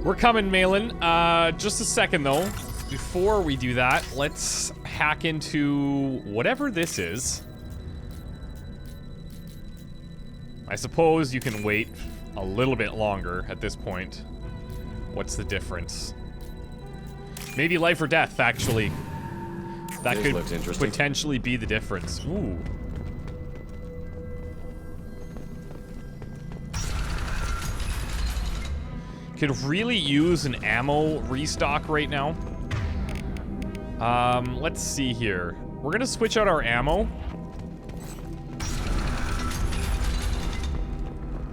We're coming, Maelon. Just a second, though. Before we do that, let's hack into whatever this is. I suppose you can wait a little bit longer at this point. What's the difference? Maybe life or death, actually. That could potentially be the difference. Ooh. Could really use an ammo restock right now. Let's see here. We're gonna switch out our ammo.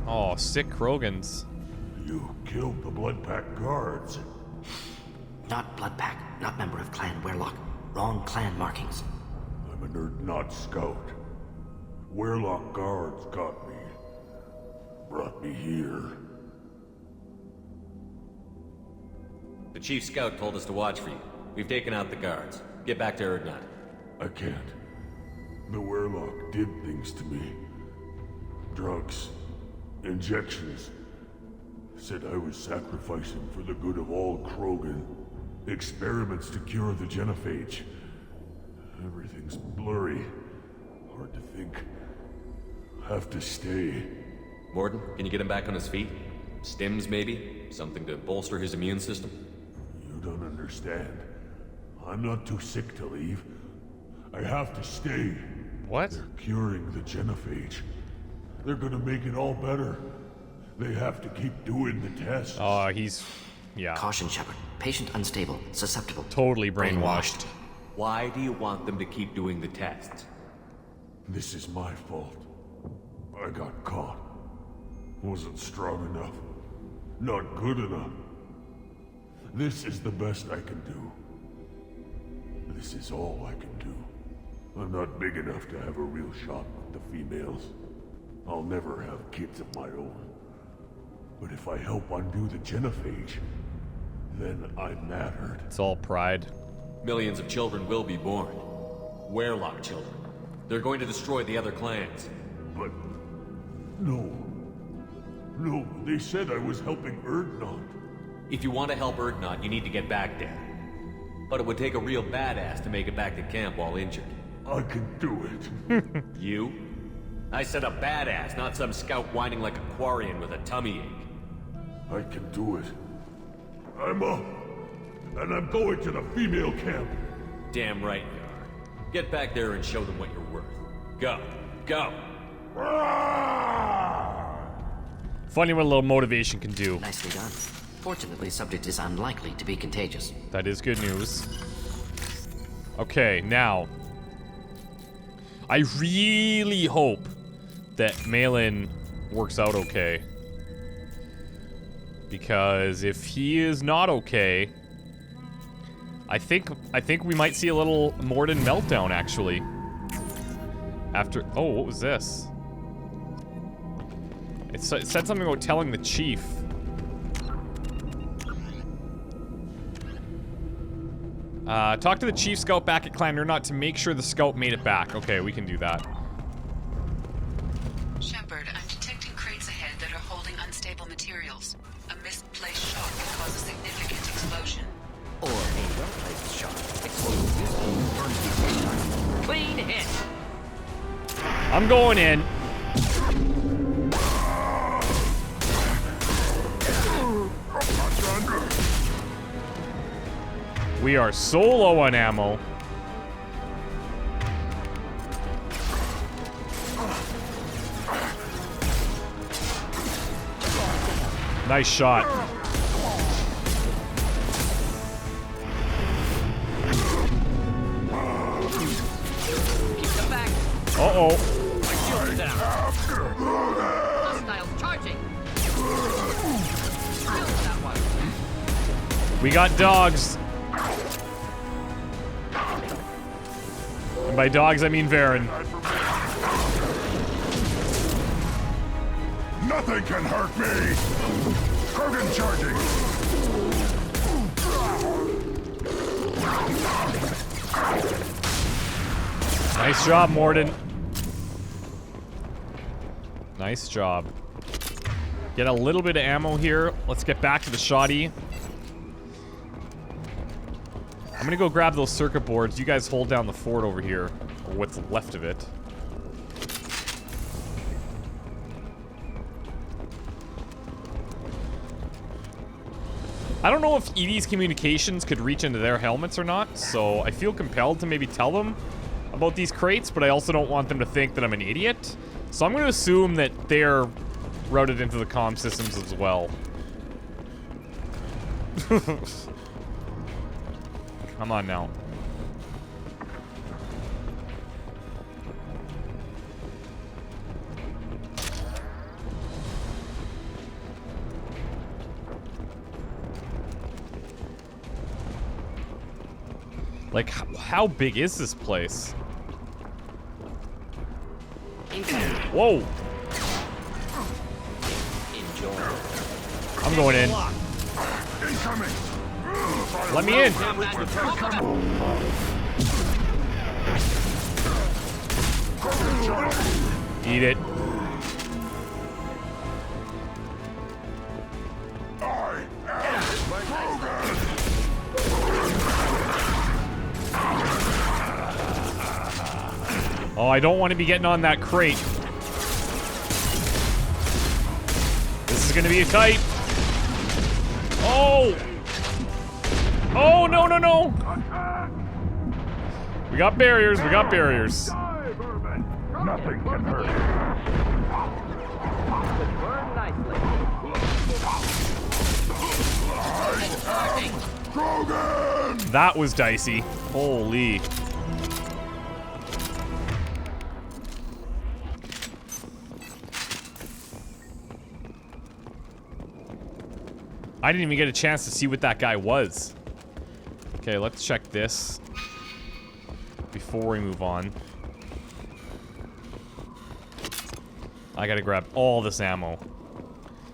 Oh, sick Krogans. You killed the Blood Pack guards. Not Blood Pack, not member of Clan Werelock. Wrong clan markings. I'm a nerd, not scout. Werelock guards got me. Brought me here. The chief scout told us to watch for you. We've taken out the guards. Get back to Erdnot. I can't. The Werelock did things to me. Drugs. Injections. Said I was sacrificing for the good of all Krogan. Experiments to cure the genophage. Everything's blurry. Hard to think. Have to stay. Morden, can you get him back on his feet? Stims, maybe? Something to bolster his immune system? You don't understand. I'm not too sick to leave. I have to stay. What? They're curing the genophage. They're gonna make it all better. They have to keep doing the tests. Oh, yeah. Caution, Shepard. Patient unstable, susceptible. Totally brainwashed. Why do you want them to keep doing the tests? This is my fault. I got caught. Wasn't strong enough. Not good enough. This is the best I can do. This is all I can do. I'm not big enough to have a real shot with the females. I'll never have kids of my own. But if I help undo the genophage, then I mattered. It's all pride. Millions of children will be born. Werelock children. They're going to destroy the other clans. But... no. No, they said I was helping Erdnot. If you want to help Erdnot, you need to get back there. But it would take a real badass to make it back to camp while injured. I can do it. You? I said a badass, not some scout whining like a Quarian with a tummy ache. I can do it. I'm up. And I'm going to the female camp. Damn right you are. Get back there and show them what you're worth. Go. Go. Funny what a little motivation can do. Nicely done. Fortunately, subject is unlikely to be contagious. That is good news. Okay, now. I really hope that Maelon works out okay. Because if he is not okay, I think we might see a little Morden meltdown, actually. After... oh, what was this? It said something about telling the chief. Talk to the chief scout back at Clan Erdnot to make sure the scout made it back. Okay, we can do that. Shepard, I'm detecting crates ahead that are holding unstable materials. A misplaced shot can cause a significant explosion. Or a well-placed shot. Explosive. Clean hit. I'm going in. We are so low on ammo. Nice shot. Keep them back. Uh-oh. Hostiles charging. Killed that one. We got dogs. And by dogs, I mean Varen. Nothing can hurt me! Krogan charging! Nice job, Morden. Nice job. Get a little bit of ammo here. Let's get back to the shoddy. I'm gonna go grab those circuit boards. You guys hold down the fort over here, or what's left of it. I don't know if EDI's communications could reach into their helmets or not, so I feel compelled to maybe tell them about these crates, but I also don't want them to think that I'm an idiot. So I'm going to assume that they're routed into the comm systems as well. Come on now. Like, how big is this place? Whoa! I'm going in. Let me in. Eat it. Oh, I don't want to be getting on that crate. This is gonna be tight. Oh! Oh, no, no, no! We got barriers, we got barriers. Nothing can hurt. That was dicey. Holy. I didn't even get a chance to see what that guy was. Okay, let's check this before we move on. I gotta grab all this ammo,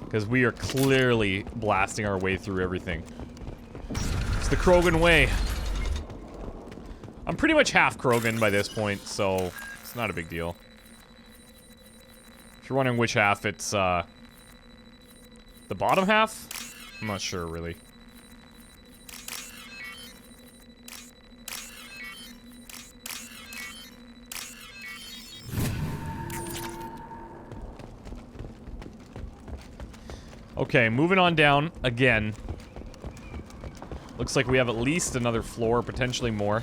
because we are clearly blasting our way through everything. It's the Krogan way. I'm pretty much half Krogan by this point, so it's not a big deal. If you're wondering which half, it's the bottom half? I'm not sure, really. Okay, moving on down again. Looks like we have at least another floor, potentially more.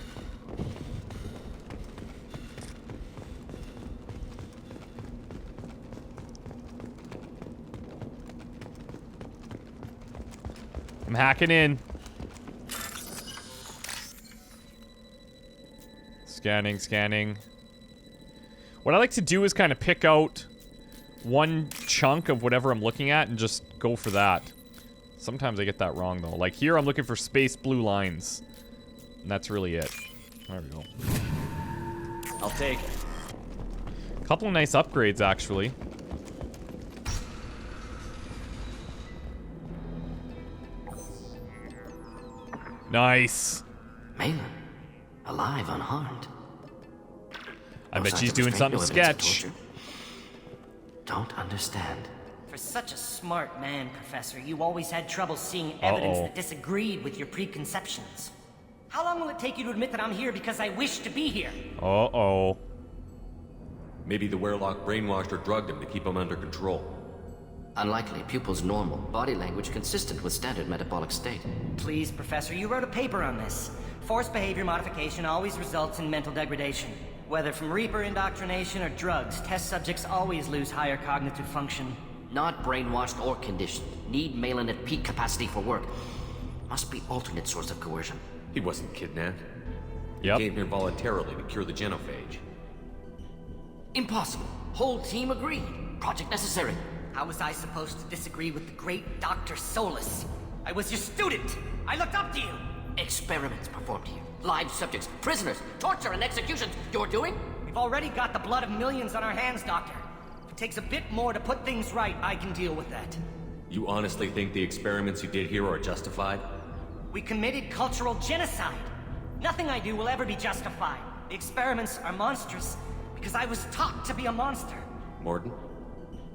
I'm hacking in. Scanning, scanning. What I like to do is kind of pick out one chunk of whatever I'm looking at and just go for that. Sometimes I get that wrong, though. Like here, I'm looking for space blue lines. And that's really it. There we go. I'll take it. Couple of nice upgrades, actually. Nice. Maelon, alive, unharmed. I No bet signs she's of doing restraint, something no evidence of sketch. torture. Don't understand. For such a smart man, Professor, you always had trouble seeing evidence that disagreed with your preconceptions. How long will it take you to admit that I'm here because I wish to be here? Uh-oh. Maybe the Werlock brainwashed or drugged him to keep him under control. Unlikely. Pupil's normal. Body language consistent with standard metabolic state. Please, Professor, you wrote a paper on this. Forced behavior modification always results in mental degradation. Whether from Reaper indoctrination or drugs, test subjects always lose higher cognitive function. Not brainwashed or conditioned. Need Maelon at peak capacity for work. Must be alternate source of coercion. He wasn't kidnapped. Yep. He came here voluntarily to cure the genophage. Impossible. Whole team agreed. Project necessary. How was I supposed to disagree with the great Dr. Solus? I was your student! I looked up to you! Experiments performed here. Live subjects, prisoners, torture and executions. You're doing? We've already got the blood of millions on our hands, Doctor. If it takes a bit more to put things right, I can deal with that. You honestly think the experiments you did here are justified? We committed cultural genocide. Nothing I do will ever be justified. The experiments are monstrous because I was taught to be a monster. Morton?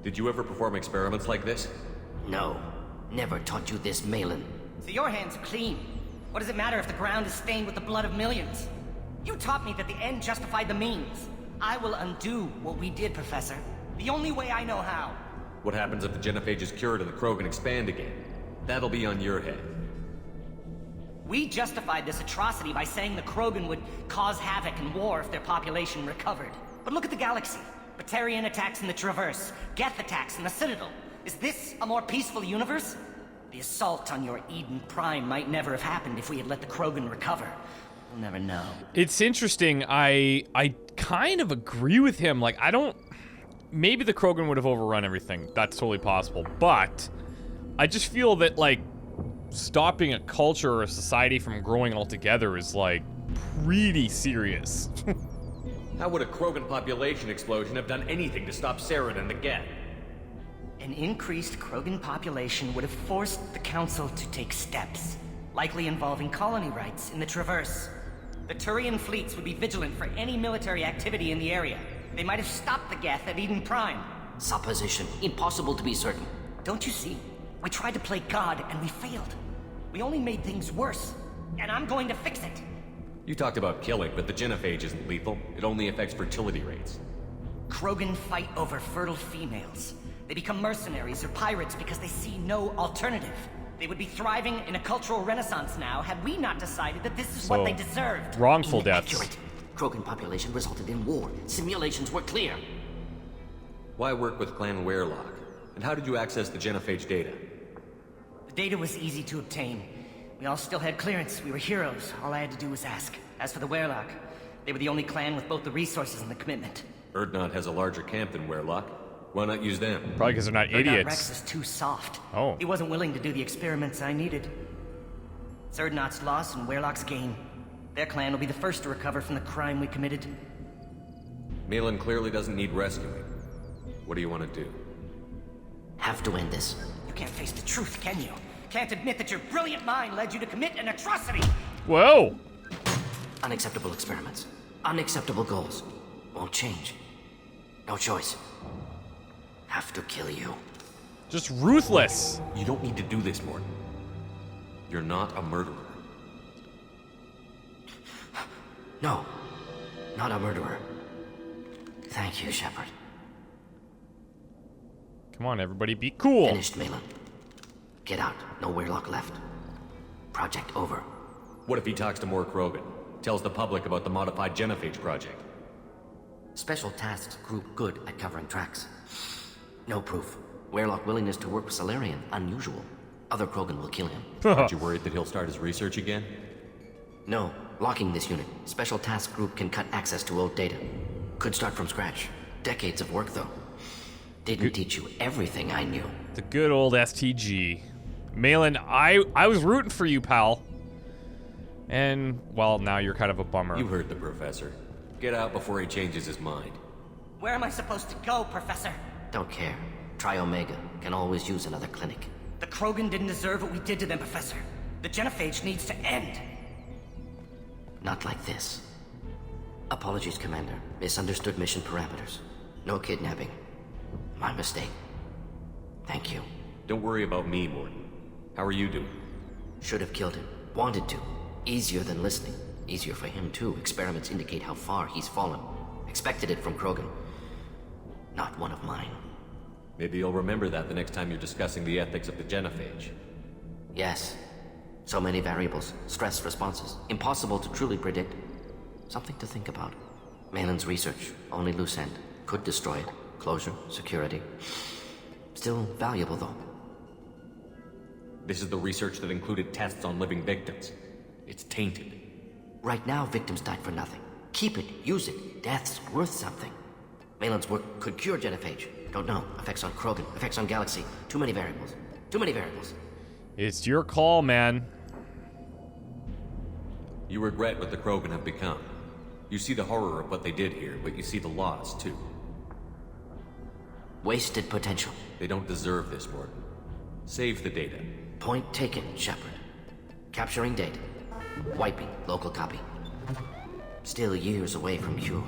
Did you ever perform experiments like this? No. Never taught you this, Maelon. So your hands are clean. What does it matter if the ground is stained with the blood of millions? You taught me that the end justified the means. I will undo what we did, Professor. The only way I know how. What happens if the genophage is cured and the Krogan expand again? That'll be on your head. We justified this atrocity by saying the Krogan would cause havoc and war if their population recovered. But look at the galaxy. Batarian attacks in the Traverse, Geth attacks in the Citadel. Is this a more peaceful universe? The assault on your Eden Prime might never have happened if we had let the Krogan recover. We'll never know. It's interesting. I kind of agree with him. Like, I don't... Maybe the Krogan would have overrun everything. That's totally possible. But I just feel that, like, stopping a culture or a society from growing altogether is, like, pretty serious. How would a Krogan population explosion have done anything to stop Saren and the Geth? An increased Krogan population would have forced the Council to take steps, likely involving colony rights in the Traverse. The Turian fleets would be vigilant for any military activity in the area. They might have stopped the Geth at Eden Prime. Supposition. Impossible to be certain. Don't you see? We tried to play God and we failed. We only made things worse, and I'm going to fix it. You talked about killing, but the genophage isn't lethal. It only affects fertility rates. Krogan fight over fertile females. They become mercenaries or pirates because they see no alternative. They would be thriving in a cultural renaissance now had we not decided that this is what they deserved. Wrongful deaths. Inaccurate. Krogan population resulted in war. Simulations were clear. Why work with Clan Werelock? And how did you access the genophage data? The data was easy to obtain. We all still had clearance. We were heroes. All I had to do was ask. As for the Werelock, they were the only clan with both the resources and the commitment. Urdnot has a larger camp than Werelock. Why not use them? Probably because they're not Urdnot idiots. Rex is too soft. Oh. He wasn't willing to do the experiments I needed. It's Urdnot's loss and Werelock's gain. Their clan will be the first to recover from the crime we committed. Maelon clearly doesn't need rescuing. What do you want to do? Have to end this. You can't face the truth, can you? Can't admit that your brilliant mind led you to commit an atrocity! Whoa! Unacceptable experiments. Unacceptable goals. Won't change. No choice. Have to kill you. Just ruthless. You don't need to do this, Morton. You're not a murderer. No. Not a murderer. Thank you, Shepard. Come on, everybody, be cool. Finished, Maelon. Get out. No Werelock left. Project over. What if he talks to more Krogan? Tells the public about the modified genophage project? Special tasks group good at covering tracks. No proof. Werelock willingness to work with Salarian, unusual. Other Krogan will kill him. Aren't you worried that he'll start his research again? No. Locking this unit. Special task group can cut access to old data. Could start from scratch. Decades of work, though. Didn't teach you everything I knew. The good old STG. Maelon, I was rooting for you, pal. And, well, now you're kind of a bummer. You heard the professor. Get out before he changes his mind. Where am I supposed to go, Professor? Don't care. Try Omega. Can always use another clinic. The Krogan didn't deserve what we did to them, Professor. The genophage needs to end. Not like this. Apologies, Commander. Misunderstood mission parameters. No kidnapping. My mistake. Thank you. Don't worry about me, Morton. How are you doing? Should have killed him. Wanted to. Easier than listening. Easier for him, too. Experiments indicate how far he's fallen. Expected it from Krogan. Not one of mine. Maybe you'll remember that the next time you're discussing the ethics of the genophage. Yes. So many variables. Stress responses. Impossible to truly predict. Something to think about. Maelon's research. Only loose end. Could destroy it. Closure. Security. Still valuable, though. This is the research that included tests on living victims. It's tainted. Right now, victims died for nothing. Keep it. Use it. Death's worth something. Maelon's work could cure genophage. Don't know. Effects on Krogan. Effects on Galaxy. Too many variables. Too many variables. It's your call, man. You regret what the Krogan have become. You see the horror of what they did here, but you see the loss, too. Wasted potential. They don't deserve this, Morton. Save the data. Point taken, Shepard. Capturing data. Wiping local copy. Still years away from cure,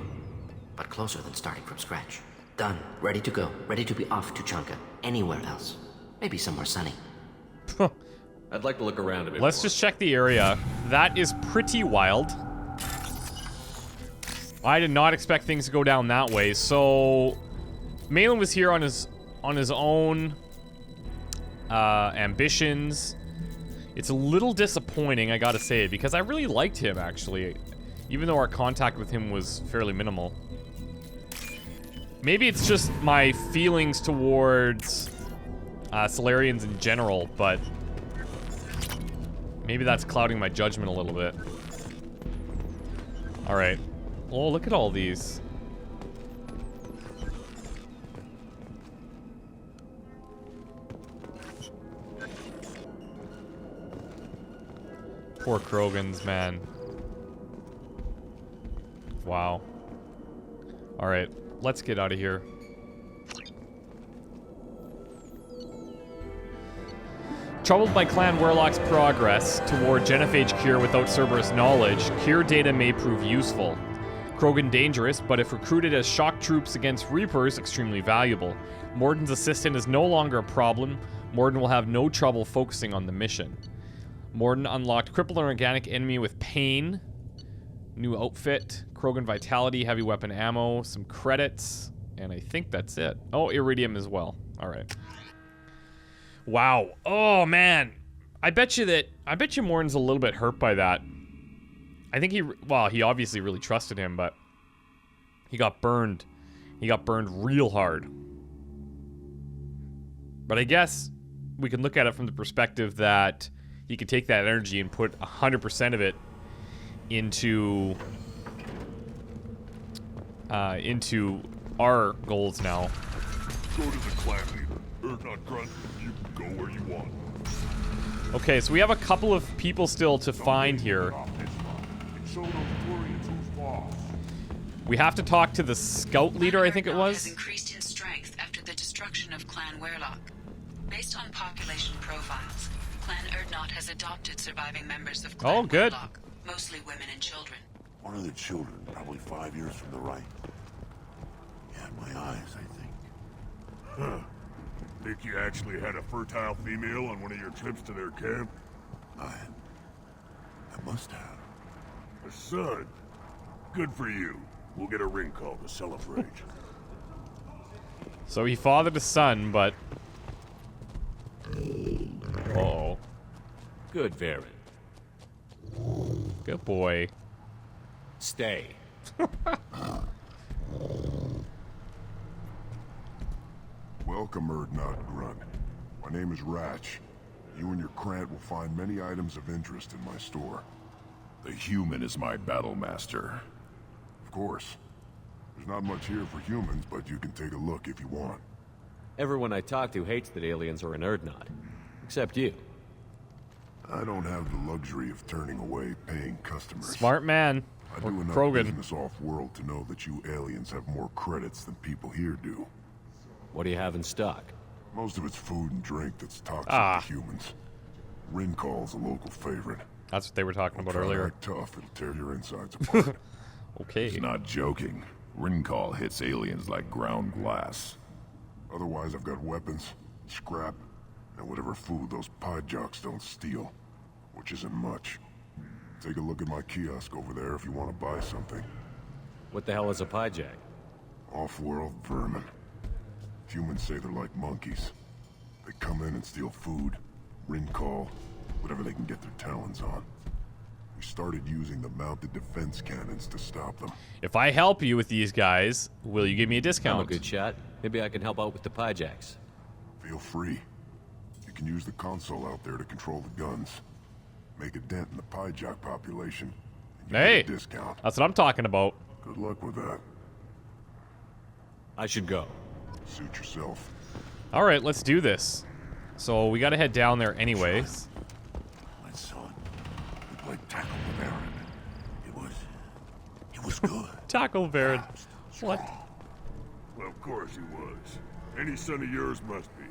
but closer than starting from scratch. Done. Ready to go. Ready to be off Tuchanka. Anywhere else. Maybe somewhere sunny. I'd like to look around a bit Let's more. just check the area. That is pretty wild. I did not expect things to go down that way. So, Maelon was here on his own ambitions. It's a little disappointing, I gotta say, because I really liked him, actually. Even though our contact with him was fairly minimal. Maybe it's just my feelings towards Solarians in general, but maybe that's clouding my judgment a little bit. Alright. Oh, look at all these. Poor Krogans, man. Wow. Alright, let's get out of here. Troubled by Clan Warlock's progress toward genophage cure without Cerberus knowledge, cure data may prove useful. Krogan dangerous, but if recruited as shock troops against Reapers, extremely valuable. Morden's assistant is no longer a problem. Morden will have no trouble focusing on the mission. Morden unlocked crippled organic enemy with pain. New outfit, Krogan vitality, heavy weapon ammo, some credits, and I think that's it. Oh, iridium as well. All right. Wow. Oh man, I bet you Morden's a little bit hurt by that. I think he obviously really trusted him, but he got burned. He got burned real hard. But I guess we can look at it from the perspective that he could take that energy and put 100% of it into our goals now. Go to the clan leader. Urdnot Grunt, you can go where you want. Okay, so we have a couple of people still to find here. We have to talk to the scout leader, I think it was. Has increased in strength after the destruction of Clan Werlock. Based on population profiles, Clan Urdnot has adopted surviving members of Clan good. Werlock, mostly women and children. One of the children, probably 5 years from the right. Yeah, my eyes, I think. Huh. Think you actually had a fertile female on one of your trips to their camp? I must have. A son. Good for you. We'll get a ring call to celebrate. So he fathered a son, but... Uh-oh. Good, Varen. Good boy. Stay. Welcome, Urdnot Grunt. My name is Ratch. You and your Krant will find many items of interest in my store. The human is my battle master. Of course. There's not much here for humans, but you can take a look if you want. Everyone I talk to hates that aliens are in Urdnot. Except you. I don't have the luxury of turning away paying customers. Smart man. I Or do enough Krogan. business off-world to know that you aliens have more credits than people here do. What do you have in stock? Most of it's food and drink that's toxic Ah. to humans. Rincall's a local favorite. That's what they were talking about Try to earlier. act tough, it'll tear your insides apart. Okay. He's not joking. Rincall hits aliens like ground glass. Otherwise, I've got weapons, scrap, and whatever food those pie jocks don't steal. Which isn't much. Take a look at my kiosk over there if you want to buy something. What the hell is a pyjack? Off-world vermin. Humans say they're like monkeys. They come in and steal food, Rincall, whatever they can get their talons on. We started using the mounted defense cannons to stop them. If I help you with these guys, will you give me a discount? I'm a good shot. Maybe I can help out with the pyjacks. Feel free. You can use the console out there to control the guns. Make a dent in the pyjack population. And you Hey! get a discount. That's what I'm talking about. Good luck with that. I should go. Suit yourself. Alright, let's do this. So we gotta head down there anyways. My son, he played tackle with Aaron. He was good. Tackle Baron. What? Well, of course he was. Any son of yours must be.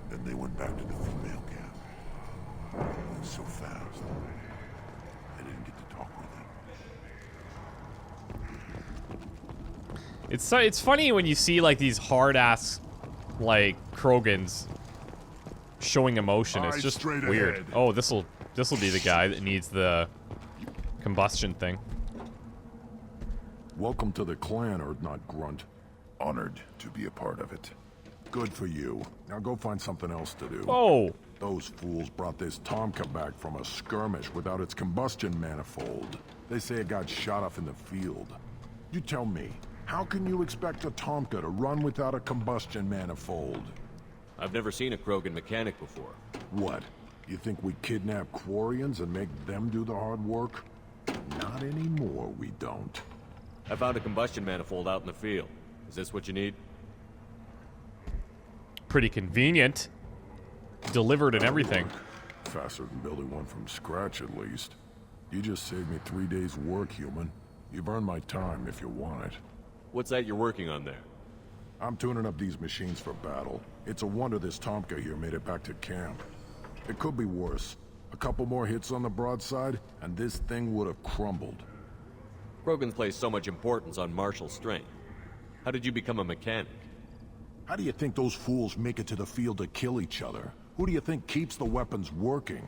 Then they went back to the female camp. It was so fast. I didn't get to talk with him. It's funny when you see like these hard ass like Krogans showing emotion. It's Eyes just straight weird. ahead. Oh, this'll be the guy that needs the combustion thing. Welcome to the clan, Urdnot Grunt. Honored to be a part of it. Good for you. Now go find something else to do. Oh, Those fools brought this Tuchanka back from a skirmish without its combustion manifold. They say it got shot off in the field. You tell me, how can you expect a Tuchanka to run without a combustion manifold? I've never seen a Krogan mechanic before. What? You think we kidnap Quarians and make them do the hard work? Not anymore, we don't. I found a combustion manifold out in the field. Is this what you need? pretty convenient. Delivered and everything. Faster than building one from scratch, at least. You just saved me 3 days' work, human. You've earned my time if you want it. What's that you're working on there? I'm tuning up these machines for battle. It's a wonder this Tuchanka here made it back to camp. It could be worse. A couple more hits on the broadside, and this thing would have crumbled. Krogan place so much importance on martial strength. How did you become a mechanic? How do you think those fools make it to the field to kill each other? Who do you think keeps the weapons working?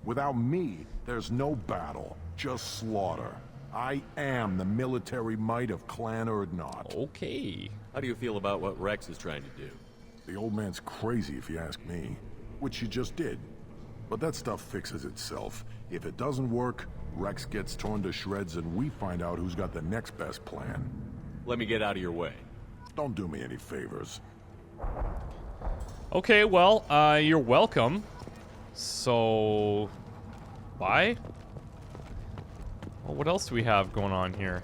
Without me, there's no battle, just slaughter. I am the military might of Clan Urdnot. Okay. How do you feel about what Rex is trying to do? The old man's crazy if you ask me, which he just did. But that stuff fixes itself. If it doesn't work, Rex gets torn to shreds and we find out who's got the next best plan. Let me get out of your way. Don't do me any favors. Okay, well, you're welcome. So... bye? Well, what else do we have going on here?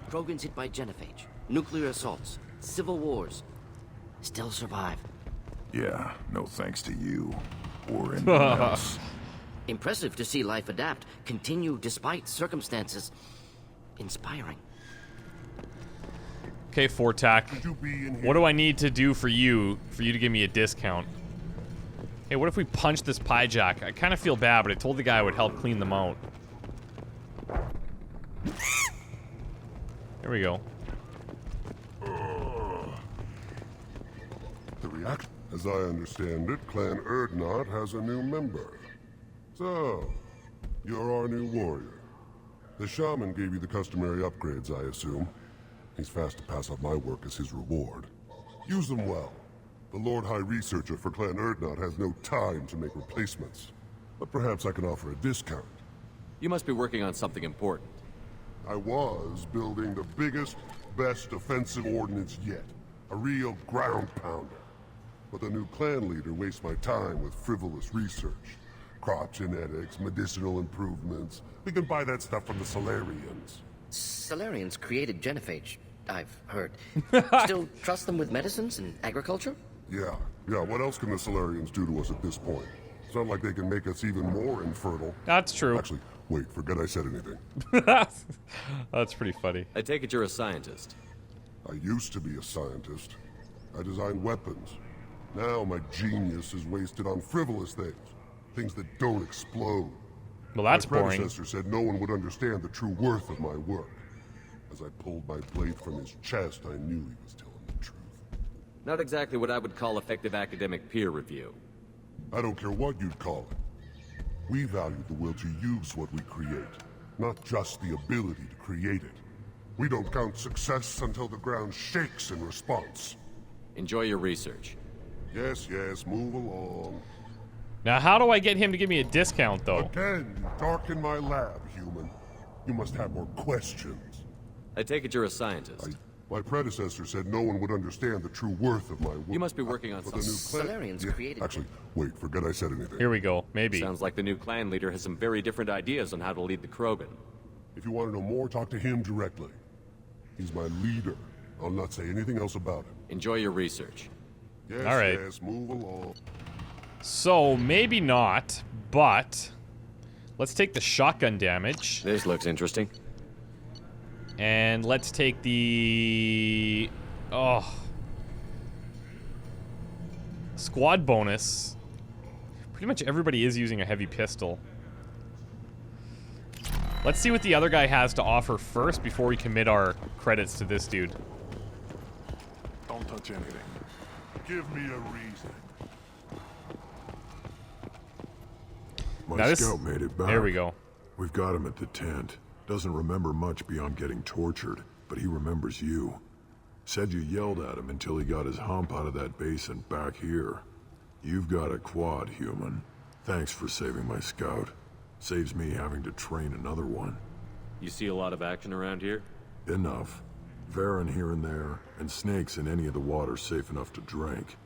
Krogans hit by genophage, nuclear assaults, civil wars. Still survive. Yeah, no thanks to you. Or anyone else. Impressive to see life adapt, continue despite circumstances. Inspiring. Okay, Fortak. What do I need to do for you to give me a discount? Hey, what if we punch this pie jack? I kind of feel bad, but I told the guy I would help clean them out. There we go. The reaction, as I understand it, Clan Urdnot has a new member. So, you're our new warrior. The shaman gave you the customary upgrades, I assume. He's fast to pass off my work as his reward. Use them well. The Lord High Researcher for Clan Urdnot has no time to make replacements. But perhaps I can offer a discount. You must be working on something important. I was building the biggest, best offensive ordnance yet. A real ground pounder. But the new clan leader wastes my time with frivolous research. Crop genetics, medicinal improvements. We can buy that stuff from the Solarians. Solarians created genophage, I've heard. Still trust them with medicines and agriculture? Yeah. What else can the Solarians do to us at this point? It's not like they can make us even more infertile. That's true. Actually, wait, forget I said anything. That's pretty funny. I take it you're a scientist. I used to be a scientist. I designed weapons. Now my genius is wasted on frivolous things. Things that don't explode. Well, that's my boring. predecessor said no one would understand the true worth of my work. As I pulled my blade from his chest, I knew he was telling the truth. Not exactly what I would call effective academic peer review. I don't care what you'd call it. We value the will to use what we create, not just the ability to create it. We don't count success until the ground shakes in response. Enjoy your research. Yes, move along. Now, how do I get him to give me a discount, though? Again, you darken my lab, human. You must have more questions. I take it you're a scientist. My predecessor said no one would understand the true worth of my work. You must be working on For the something. new clan. Solarians created... Actually, wait, forget I said anything. Here we go. Maybe. Sounds like the new clan leader has some very different ideas on how to lead the Krogan. If you want to know more, talk to him directly. He's my leader. I'll not say anything else about him. Enjoy your research. Yes, All right. yes, move along. So, maybe not, but... let's take the shotgun damage. This looks interesting. And let's take the... squad bonus. Pretty much everybody is using a heavy pistol. Let's see what the other guy has to offer first before we commit our credits to this dude. Don't touch anything. give me a reason. My scout made it back. There we go. We've got him at the tent. Doesn't remember much beyond getting tortured, but he remembers you. Said you yelled at him until he got his hump out of that basin back here. You've got a quad, human. Thanks for saving my scout. Saves me having to train another one. You see a lot of action around here? Enough. Varen here and there, and snakes in any of the water safe enough to drink.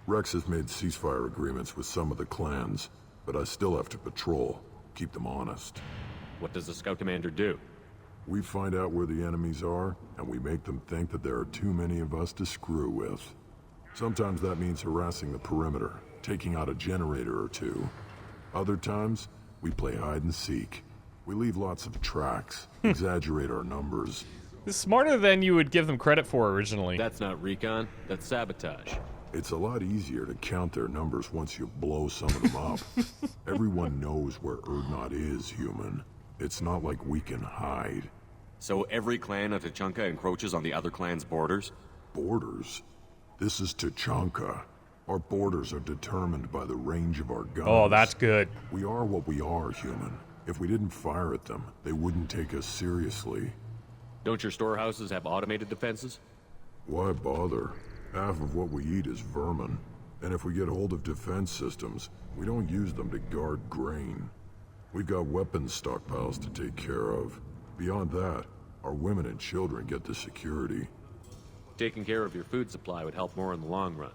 Rex has made ceasefire agreements with some of the clans, but I still have to patrol, keep them honest. What does the scout commander do? We find out where the enemies are, and we make them think that there are too many of us to screw with. Sometimes that means harassing the perimeter, taking out a generator or two. Other times, we play hide and seek. We leave lots of tracks, exaggerate our numbers. It's smarter than you would give them credit for originally. That's not recon, that's sabotage. It's a lot easier to count their numbers once you blow some of them up. Everyone knows where Urdnot is, human. It's not like we can hide. So every clan of Tuchanka encroaches on the other clan's borders? Borders? This is Tuchanka. Our borders are determined by the range of our guns. Oh, that's good. We are what we are, human. If we didn't fire at them, they wouldn't take us seriously. Don't your storehouses have automated defenses? Why bother? Half of what we eat is vermin. And if we get hold of defense systems, we don't use them to guard grain. We've got weapons stockpiles to take care of. Beyond that, our women and children get the security. Taking care of your food supply would help more in the long run.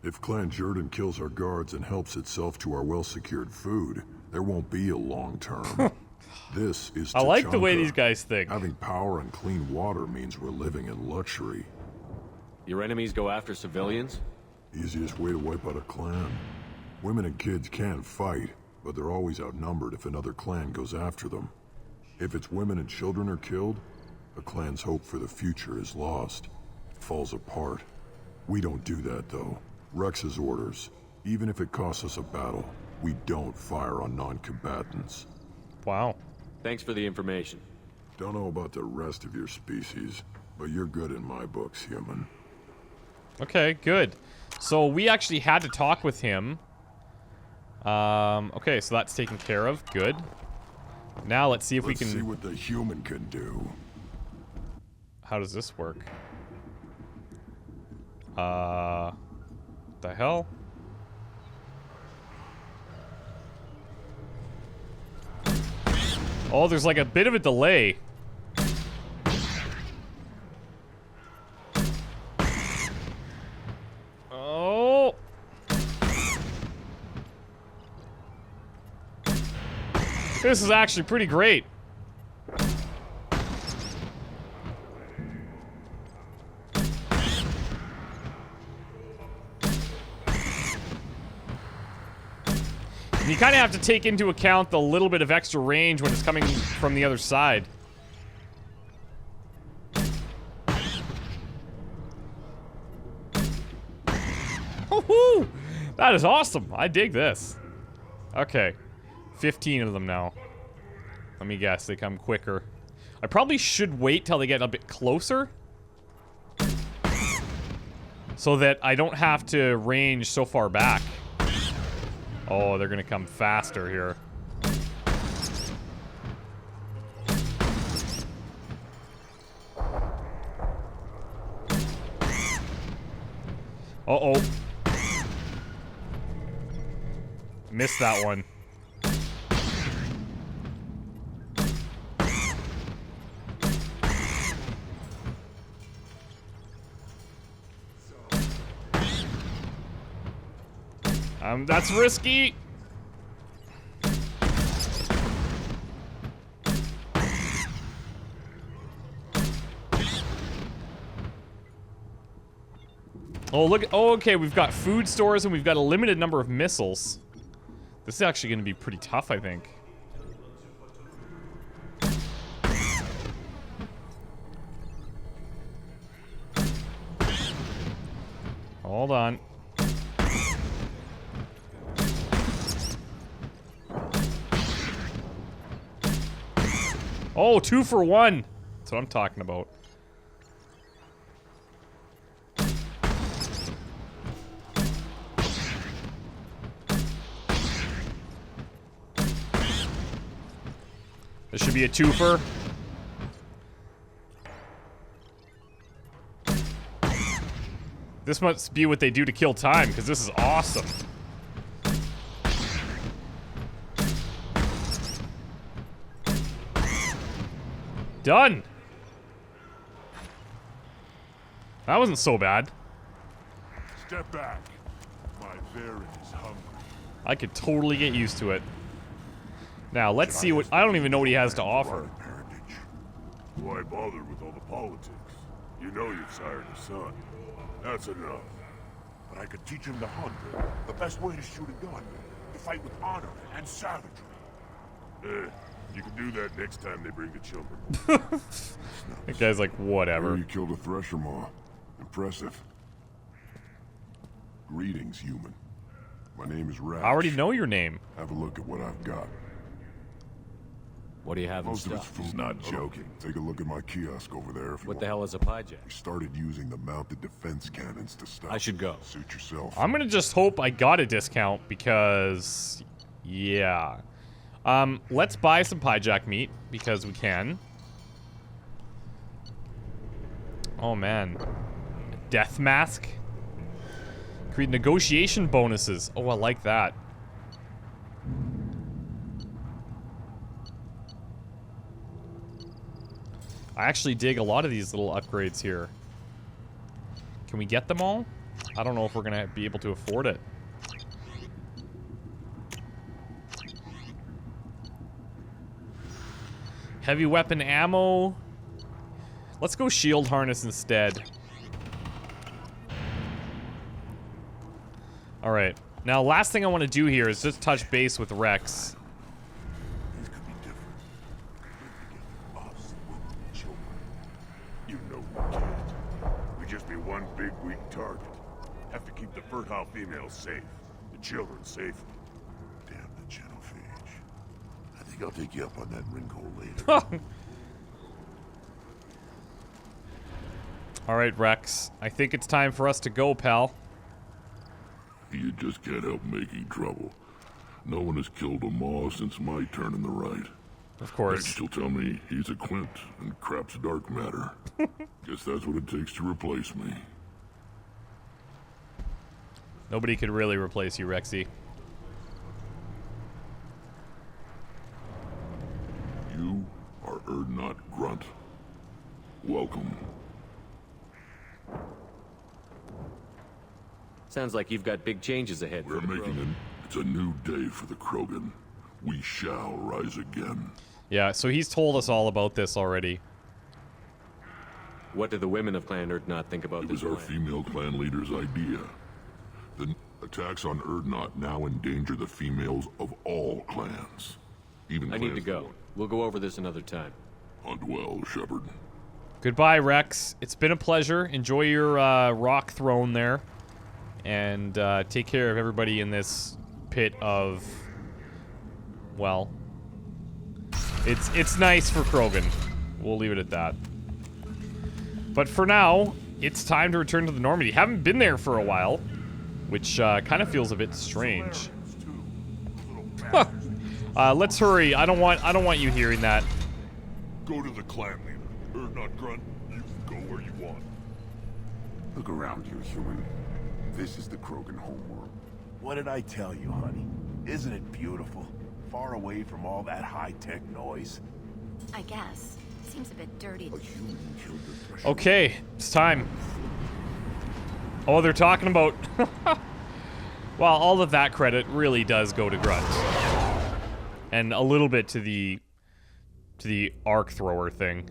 If Clan Jordan kills our guards and helps itself to our well-secured food, there won't be a long term. This is Tuchanka. I like the way these guys think. Having power and clean water means we're living in luxury. Your enemies go after civilians? Easiest way to wipe out a clan. Women and kids can fight, but they're always outnumbered if another clan goes after them. If its women and children are killed, a clan's hope for the future is lost. It falls apart. We don't do that, though. Rex's orders. Even if it costs us a battle, we don't fire on non-combatants. Wow. Thanks for the information. Don't know about the rest of your species, but you're good in my books, human. Okay, good. So we actually had to talk with him. Okay, so that's taken care of. Good. Now let's see if we can see what the human can do. How does this work? The hell? Oh, there's like a bit of a delay. Oh. This is actually pretty great. You kind of have to take into account the little bit of extra range when it's coming from the other side. Woohoo! That is awesome. I dig this. Okay. 15 of them now. Let me guess, they come quicker. I probably should wait till they get a bit closer, so that I don't have to range so far back. Oh, they're gonna come faster here. Uh-oh. Missed that one. That's risky. Oh, look. Oh, okay, we've got food stores and we've got a limited number of missiles. This is actually going to be pretty tough, I think. Hold on. Oh, 2 for 1. That's what I'm talking about. This should be a twofer. This must be what they do to kill time, because this is awesome. Done! That wasn't so bad. Step back. My bear is hungry. I could totally get used to it. Now, let's see what... I don't even know what he has to offer. Why bother with all the politics? You know you've sired a son. That's enough. But I could teach him to hunt. The best way to shoot a gun. To fight with honor and savagery. You can do that next time they bring the children. That guy's like, whatever. You killed a thresher maw. Impressive. Greetings, human. My name is Rash. I already know your name. Have a look at what I've got. What do you have in Most of it's stock? food. He's not joking. Take a look at my kiosk over there if you What want. the hell is a hijack? We started using the mounted defense cannons to stop. I should go. Suit yourself. I'm gonna just hope I got a discount because... yeah. Let's buy some Pyjack meat because we can. Oh, man. Death mask? Create negotiation bonuses. Oh, I like that. I actually dig a lot of these little upgrades here. Can we get them all? I don't know if we're gonna be able to afford it. Heavy weapon ammo. Let's go shield harness instead. Alright. Now, last thing I want to do here is just touch base with Rex. These could be different. Us, children. You know we can't. We just be one big weak target. Have to keep the fertile females safe. The children safer. Damn the genophage. I think I'll take you up on that wrinkle later. Alright, Rex. I think it's time for us to go, pal. You just can't help making trouble. No one has killed a maw since my turn in the right. Of course. Next you'll tell me he's a Quint and crap's dark matter. Guess that's what it takes to replace me. Nobody could really replace you, Rexy. You are Erdnot Grunt. Welcome. Sounds like you've got big changes ahead. We're making it's a new day for the Krogan. We shall rise again. Yeah, so he's told us all about this already. What do the women of Clan Erdnot think about It this was our plan? female clan leader's idea. The attacks on Erdnot now endanger the females of all clans. Even I need to clans go. We'll go over this another time. Hunt well, Shepard. Goodbye, Rex. It's been a pleasure. Enjoy your rock throne there. And take care of everybody in this pit of... well... It's nice for Krogan. We'll leave it at that. But for now, it's time to return to the Normandy. Haven't been there for a while, which kind of feels a bit strange. Let's hurry. I don't want you hearing that. Go to the clan leader. Erdnot Grunt, you can go where you want. Look around you, human. This is the Krogan homeworld. What did I tell you, honey? Isn't it beautiful? Far away from all that high-tech noise. I guess. Seems a bit dirty. A human killed the thresher. Okay, it's time. Oh, they're talking about... well, all of that credit really does go to Grunt. And a little bit to the arc thrower thing.